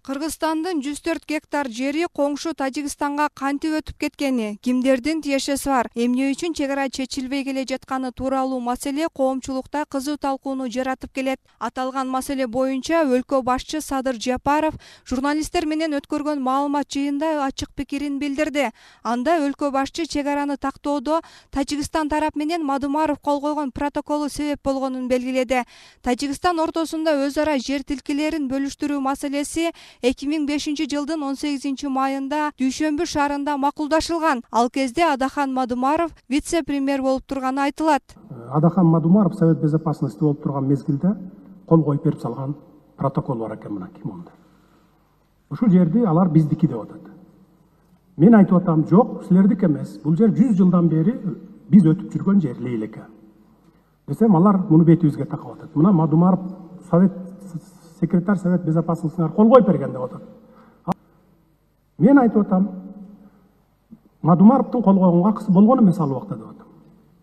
Кыргызстандын 104 гектар жери коңшу Тажикстанга кантип өтүп кеткени, кимдердин тиешеси бар, эмне үчүн чек ара чечилбей келе жатканы тууралуу маселе коомчулукта кызуу талкууну жаратып келет. Аталган маселе боюнча өлкө башчы Садыр Жапаров журналисттер менен өткөргөн маалымат жыйында ачык пикирин билдирди. Анда өлкө башчы чек араны тактоодо Тажикстан тарап менен Мадумаров кол койгон протоколу себеп болгонун белгиледи. Тажикстан ортосунда өз ара жер тилкелерин бөлүштүрүү маселеси 2005 жылдын 18 майында Дүйшөмбү шаарында макулдашылган. Ал кезде Адахан Мадумаров вице-премьер болуп турганы айтылат. Адахан Мадумаров Совет Безопасности болуп турган мезгилде кол коюп берип салган протокол бар экен мына Кимонда. Ушул жерди алар биздики деп атат. Мен айтып атам, жок, силердики эмес. Бул жер 100 жылдан бери биз өтүп жүргөн жер элек. Десем, алар муну бетибизге такап атат. Мына Мадумаров секретарь Совет Безопасности кол коюп берген деп атат. Мен айтып атам, Мадумаровдун кол койгонго акысы болгон эмес ал убакта деп атам.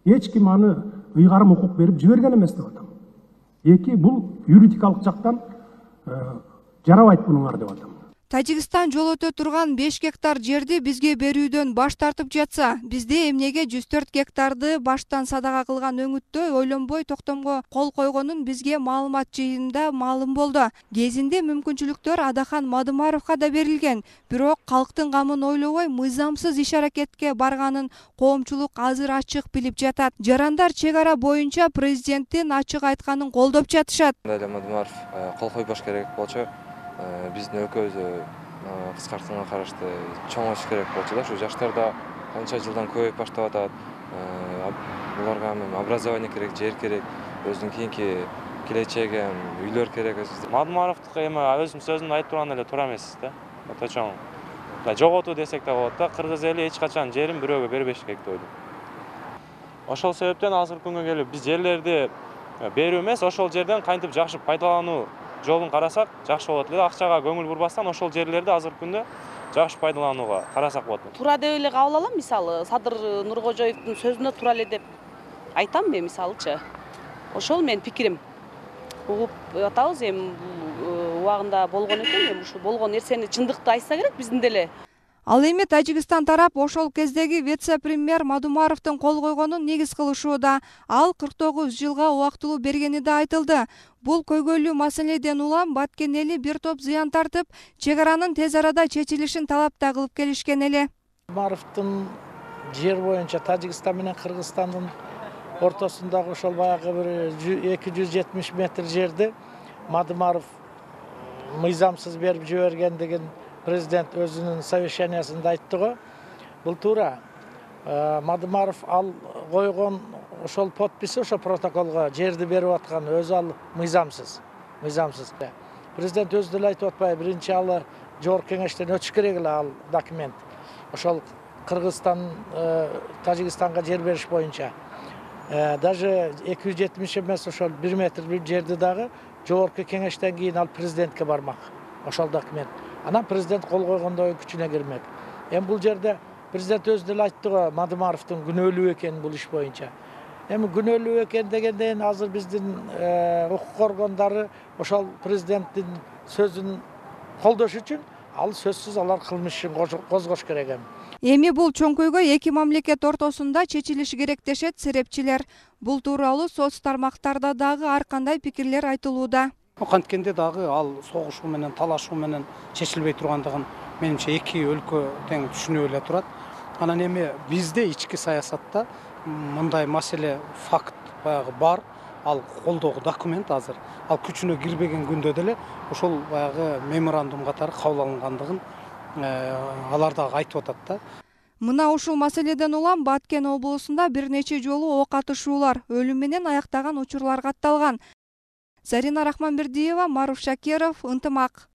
Эч ким аны ыйгарым укук берип жиберген эмес деп атам. Эки, бул юридикалык жактан жарабайт бунуңар деп атам. Тажикстан жол өтө турган 5 гектар жерди бизге берүүдөн баш тартып жатса, бизде эмнеге 104 гектарды баштан садака кылган өңүттө ойлонбой токтомго кол койгонун бизге маалымат жыйында маалым болду. Кезинде мүмкүнчүлүктөр Адахан Мадумаровго да берилген, бирок калктын камын ойлобой мыйзамсыз иш-аракетке барганын коомчулук азыр ачык билип жатат. Жарандар чек ара боюнча президенттин ачык айтканын колдоп жатышат. Мадумаров кол койбош керек болчу. Биздин өлкөбүздө кыскартууга карашты чоң иш керек болчу да. Ушу жаштар да канча жылдан көбөйүп баштап атат. Буларга образование керек, жер керек, өзүнүн кийинки келечеги, үйлөр керек. Мадумаровдук эми өзүм сөзүмдү айтып турган эле туура эмес да. Өтө чоң. Жоготуу десек да болот да. Кыргыз эли эч качан жерин бирөөгө бербеш керек деп ойлойм. Ошол себептен азыркы күнгө келип биз жерлерди берүү эмес, ошол жерден кантип жакшы пайдалануу жолун карасак жакшы болот эле. Акчага көңүл бурбастан ошол жерлерди азыркы күндө жакшы пайдаланууга карасак болот. Туура деп эле кабыл алам, мисалы Садыр Нуркожоевдун сөзүнө туура эле деп айтам мен, мисалычы. Ошол менин пикирим. Угуп атабыз эми убагында болгон экен, эми ушу болгон нерсени чындыкты айтса керек биздин деле. Ал эми Тажикстан тарап ошол кездеги вице-премьер Мадумаровдун кол койгонун негиз кылышууда. Ал 49 жылга убактылуу бергени да айтылды. Бул көйгөйлүү маселеден улам Баткен эли бир топ зыян тартып, чек аранын тез арада чечилишин талап да кылып келишкен эле. Мадумаровдун жер боюнча Тажикстан менен Кыргызстандын ортосундагы ошол баягы бир 270 метр жерди Мадумаров мыйзамсыз берип жибергендигин президент өзүнүн совещаниясында айтты го. Бул туура. Мадумаров ал койгон ошол подписи ошол протоколго жерди берип аткан өзү ал мыйзамсыз. Президент өзү деле айтып атпайбы, биринчи ал жогорку кеңештен өтүш керек эле ал документ. Ошол Кыргызстан Тажикстанга жер бериш боюнча. Даже 270 эмес ошол 1 метр бир жерди дагы жогорку кеңештен кийин ал президентке бармак. Ошол документ. Анан президент кол койгондон кийин күчүнө кирмек. Эми бул жерде президент өзү деле айтты го, Мадумаровдун күнөөлүү экенин бул иш боюнча. Эми күнөөлүү экен дегенден азыр биздин укук органдары ошол президенттин сөзүн колдош үчүн ал сөзсүз алар кылмыш ишин козгош керек Эми бул чоң көйгөй эки мамлекет ортосунда чечилиши керек дешет серепчилер. Бул тууралуу соц тармактарда дагы ар кандай пикирлер айтылууда. Канткенде дагы ал согушуу менен, талашуу менен чечилбей тургандыгын менимче эки өлкө тең түшүнүп эле турат. Анан эми бизде ички саясатта мындай маселе факт баягы бар. Ал колдогу документ азыр. Ал күчүнө кирбеген күндө деле ошол баягы меморандум катары кабыл алынгандыгын алар дагы айтып атат да. Мына ушул маселеден улам Баткен облусунда бир нече жолу ок атышуулар, өлүм менен аяктаган учурлар катталган. Зарина Рахманбердиева, Маруф Шакиров, Ынтымак.